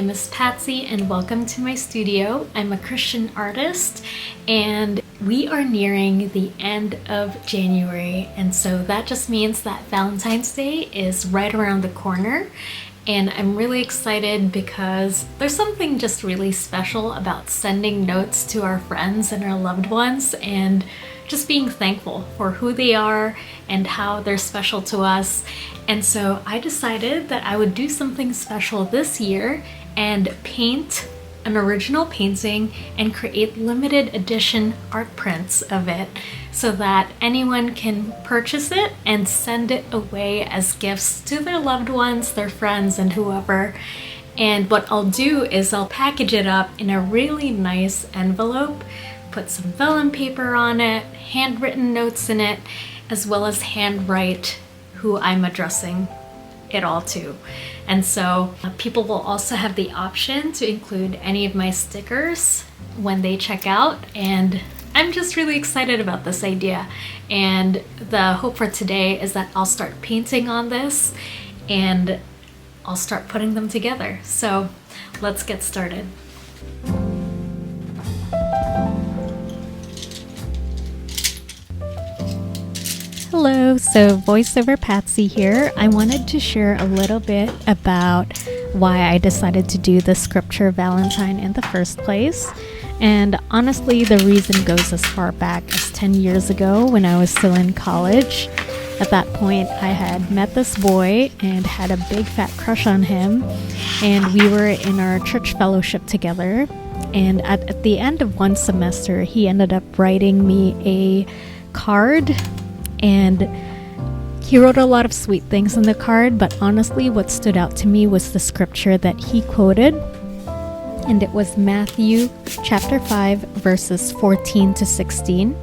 name is Patsy and welcome to my studio. I'm a Christian artist and we are nearing the end of January, and so that just means that Valentine's Day is right around the corner. And I'm really excited because there's something just really special about sending notes to our friends and our loved ones and just being thankful for who they are and how they're special to us. And so I decided that I would do something special this year and paint an original painting and create limited edition art prints of it so that anyone can purchase it and send it away as gifts to their loved ones, their friends, and whoever. And what I'll do is I'll package it up in a really nice envelope, put some vellum paper on it, handwritten notes in it, as well as handwrite who I'm addressing it all to. And so people will also have the option to include any of my stickers when they check out, and I'm just really excited about this idea. And the hope for today is that I'll start painting on this and I'll start putting them together. So let's get started. Hello, so voiceover Patsy here. I wanted to share a little bit about why I decided to do the Scripture Valentine in the first place. And honestly, the reason goes as far back as 10 years ago when I was still in college. At that point, I had met this boy and had a big fat crush on him. And we were in our church fellowship together. And at the end of one semester, he ended up writing me a card. And he wrote a lot of sweet things in the card, but honestly, what stood out to me was the scripture that he quoted. And it was Matthew chapter 5, verses 14 to 16,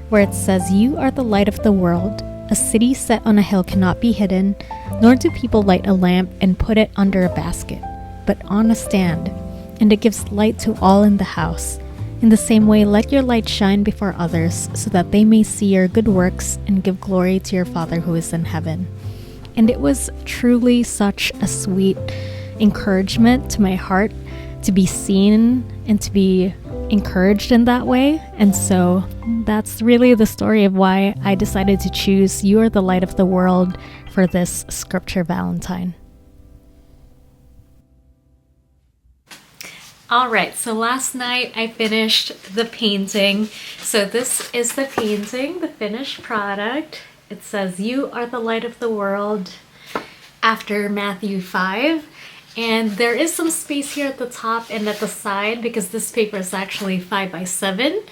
where it says, "You are the light of the world. A city set on a hill cannot be hidden, nor do people light a lamp and put it under a basket, but on a stand, and it gives light to all in the house. In the same way, let your light shine before others, so that they may see your good works and give glory to your Father who is in heaven." And it was truly such a sweet encouragement to my heart to be seen and to be encouraged in that way. And so that's really the story of why I decided to choose "You Are the Light of the World" for this Scripture Valentine. Alright, so last night I finished the painting. So this is the painting, the finished product. It says, "You are the light of the world," after Matthew 5. And there is some space here at the top and at the side because this paper is actually 5x7.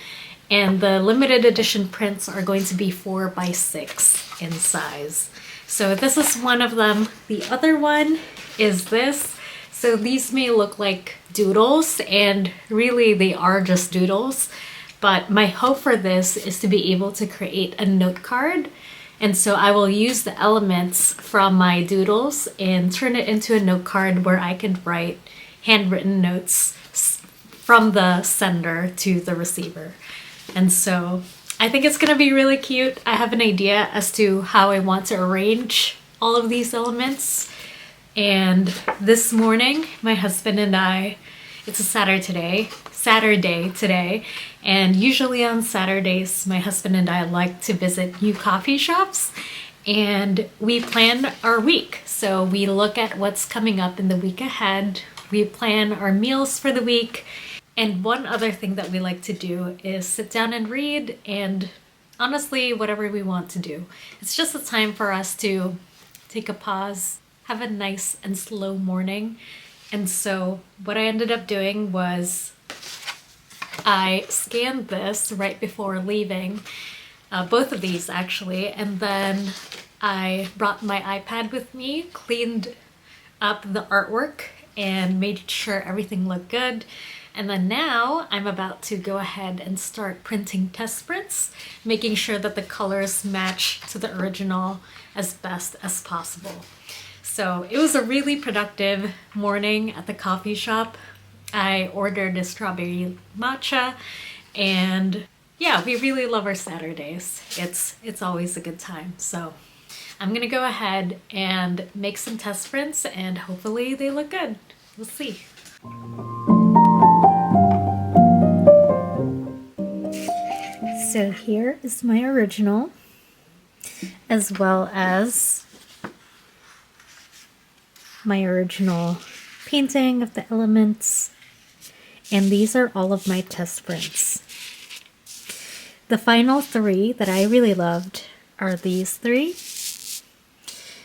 And the limited edition prints are going to be 4x6 in size. So this is one of them. The other one is this. So these may look like doodles, and really they are just doodles, but my hope for this is to be able to create a note card. And so I will use the elements from my doodles and turn it into a note card where I can write handwritten notes from the sender to the receiver. And so I think it's going to be really cute. I have an idea as to how I want to arrange all of these elements. And this morning, my husband and I, it's a Saturday today, and usually on Saturdays, my husband and I like to visit new coffee shops, and we plan our week. So we look at what's coming up in the week ahead, we plan our meals for the week, and one other thing that we like to do is sit down and read, and honestly, whatever we want to do. It's just a time for us to take a pause, have a nice and slow morning. And so what I ended up doing was I scanned this right before leaving, both of these actually, and then I brought my iPad with me, cleaned up the artwork, and made sure everything looked good. And then now I'm about to go ahead and start printing test prints, making sure that the colors match to the original as best as possible. So it was a really productive morning at the coffee shop. I ordered a strawberry matcha, and yeah, we really love our Saturdays. It's always a good time. So I'm gonna go ahead and make some test prints and hopefully they look good. We'll see. So here is my original, as well as my original painting of the elements, and these are all of my test prints. The final three that I really loved are these three.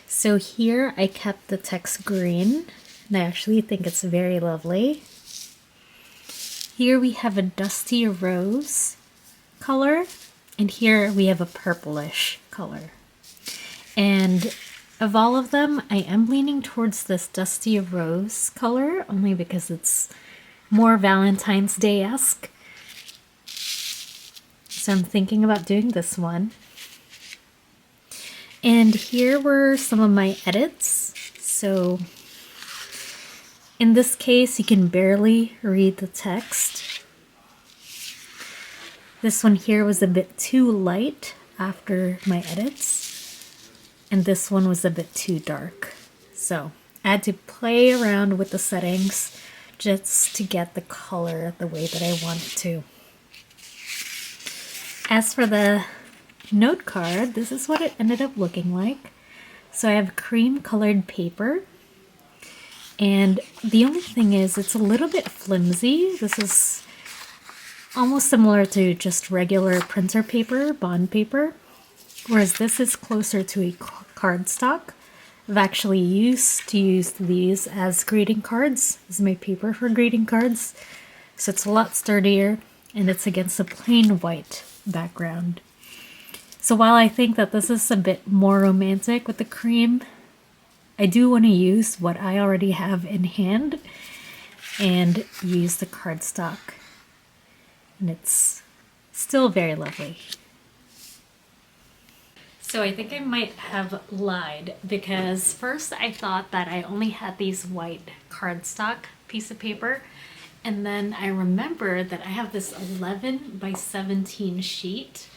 So here I kept the text green, and I actually think it's very lovely. Here we have a dusty rose color, and here we have a purplish color. And of all of them, I am leaning towards this dusty rose color, only because it's more Valentine's Day-esque. So I'm thinking about doing this one. And here were some of my edits. So in this case, you can barely read the text. This one here was a bit too light after my edits, and this one was a bit too dark. So I had to play around with the settings just to get the color the way that I wanted to. As for the note card, this is what it ended up looking like. So I have cream colored paper, and the only thing is it's a little bit flimsy. This is almost similar to just regular printer paper, bond paper, whereas this is closer to a cardstock. I've actually used to use these as greeting cards, as my paper for greeting cards. So it's a lot sturdier, and it's against a plain white background. So while I think that this is a bit more romantic with the cream, I do want to use what I already have in hand and use the cardstock. And it's still very lovely. So I think I might have lied, because first I thought that I only had these white cardstock piece of paper, and then I remembered that I have this 11 by 17 sheet,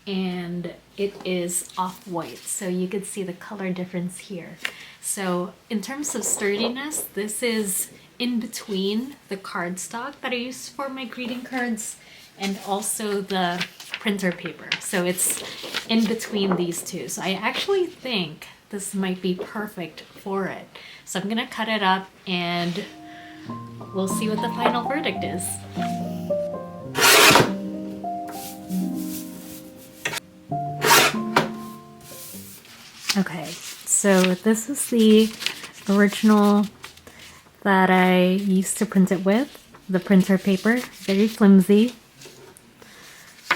and it is off-white, so you could see the color difference here. So in terms of sturdiness, this is in between the cardstock that I use for my greeting cards and also the printer paper. So it's in between these two. So I actually think this might be perfect for it. So I'm gonna cut it up and we'll see what the final verdict is. Okay, so this is the original that I used to print it with, the printer paper, very flimsy.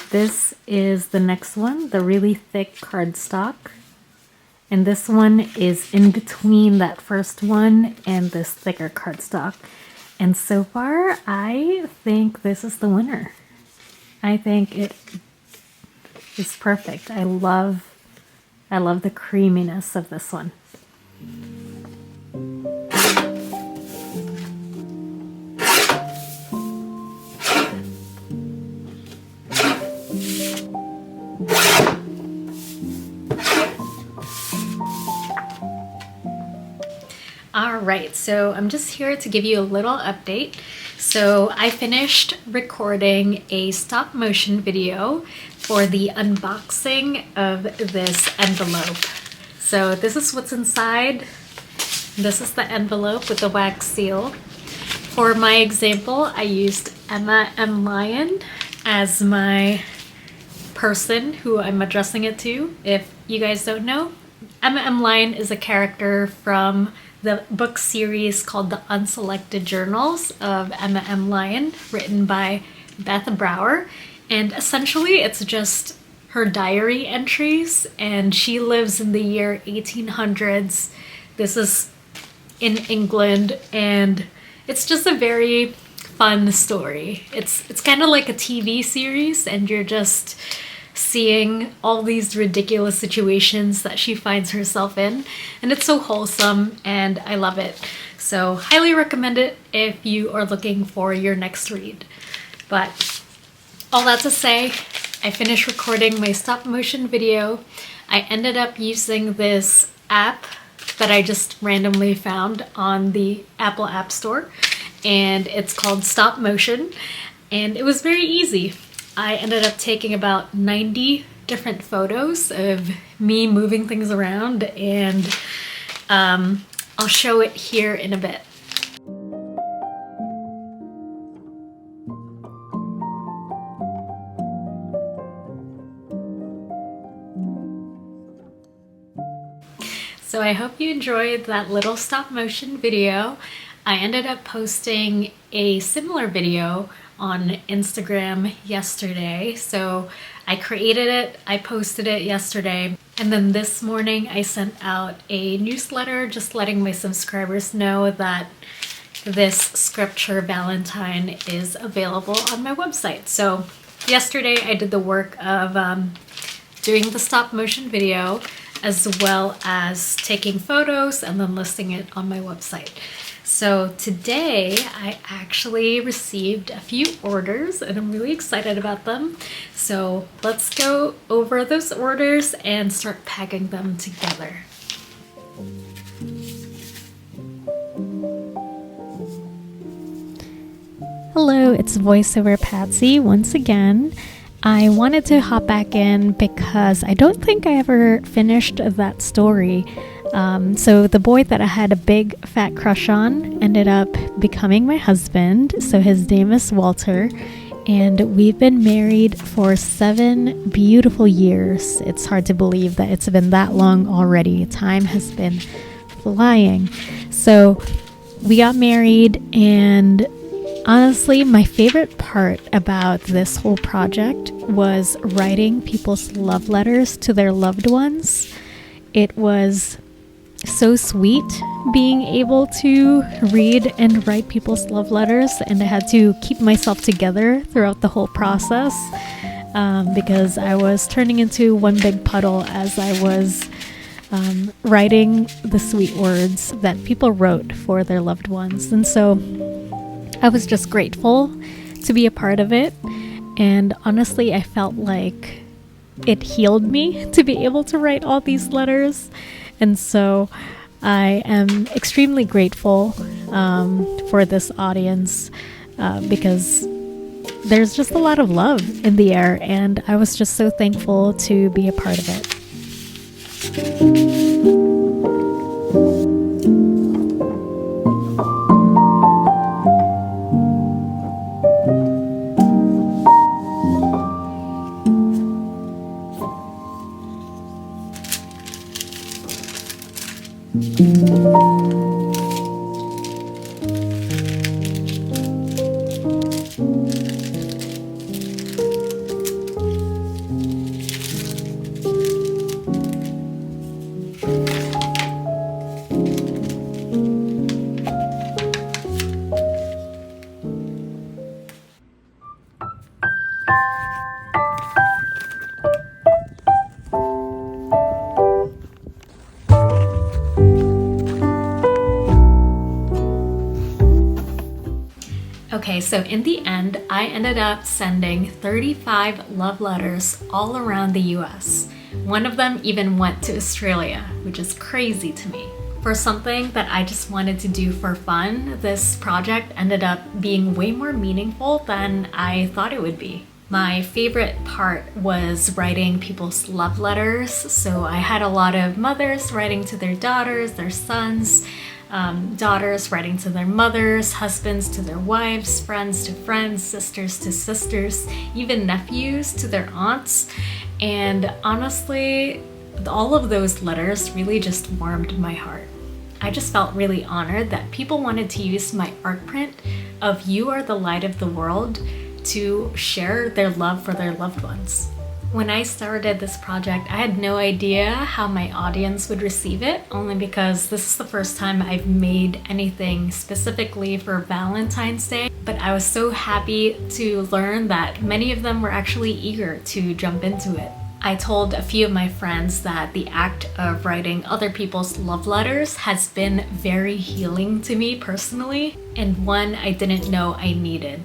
This is the next one, the really thick cardstock. And this one is in between that first one and this thicker cardstock. And so far, I think this is the winner. I think it is perfect. I love the creaminess of this one. Alright, so I'm just here to give you a little update. So I finished recording a stop motion video for the unboxing of this envelope. So this is what's inside. This is the envelope with the wax seal. For my example, I used Emma M. Lyon as my person who I'm addressing it to. If you guys don't know, Emma M. Lyon is a character from the book series called The Unselected Journals of Emma M. Lyon, written by Beth Brower. And essentially it's just her diary entries, and she lives in the year 1800s. This is in England, and it's just a very fun story. It's kind of like a TV series, and you're just seeing all these ridiculous situations that she finds herself in, and it's so wholesome and I love it. So highly recommend it if you are looking for your next read. But all that to say, I finished recording my stop motion video. I ended up using this app that I just randomly found on the Apple App Store, and it's called Stop Motion, and it was very easy. I ended up taking about 90 different photos of me moving things around, and I'll show it here in a bit. So I hope you enjoyed that little stop motion video. I ended up posting a similar video on Instagram yesterday. So I created it, I posted it yesterday, and then this morning I sent out a newsletter just letting my subscribers know that this Scripture Valentine is available on my website. So yesterday I did the work of doing the stop motion video, as well as taking photos and then listing it on my website. So today I actually received a few orders and I'm really excited about them. So let's go over those orders and start packing them together. Hello, it's voiceover Patsy once again. I wanted to hop back in because I don't think I ever finished that story. So the boy that I had a big fat crush on ended up becoming my husband. So his name is Walter, and we've been married for 7 beautiful years. It's hard to believe that it's been that long already. Time has been flying. So we got married, and honestly, my favorite part about this whole project was writing people's love letters to their loved ones. It was so sweet being able to read and write people's love letters, and I had to keep myself together throughout the whole process because I was turning into one big puddle as I was writing the sweet words that people wrote for their loved ones. And so I was just grateful to be a part of it, and honestly I felt like it healed me to be able to write all these letters. And so I am extremely grateful for this audience because there's just a lot of love in the air, and I was just so thankful to be a part of it. Okay, so in the end, I ended up sending 35 love letters all around the US. One of them even went to Australia, which is crazy to me. For something that I just wanted to do for fun, this project ended up being way more meaningful than I thought it would be. My favorite part was writing people's love letters. So I had a lot of mothers writing to their daughters, their sons, daughters writing to their mothers, husbands to their wives, friends to friends, sisters to sisters, even nephews to their aunts. And honestly, all of those letters really just warmed my heart. I just felt really honored that people wanted to use my art print of "You Are the Light of the World" to share their love for their loved ones. When I started this project, I had no idea how my audience would receive it, only because this is the first time I've made anything specifically for Valentine's Day. But I was so happy to learn that many of them were actually eager to jump into it. I told a few of my friends that the act of writing other people's love letters has been very healing to me personally, and one I didn't know I needed.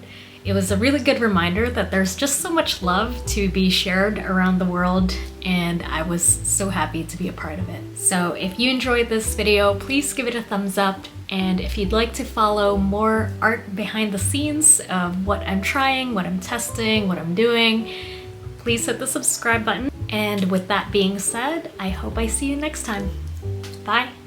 it was a really good reminder that there's just so much love to be shared around the world, and I was so happy to be a part of it. So if you enjoyed this video, please give it a thumbs up, and if you'd like to follow more art behind the scenes of what I'm trying, what I'm testing, what I'm doing, please hit the subscribe button. And with that being said, I hope I see you next time. Bye!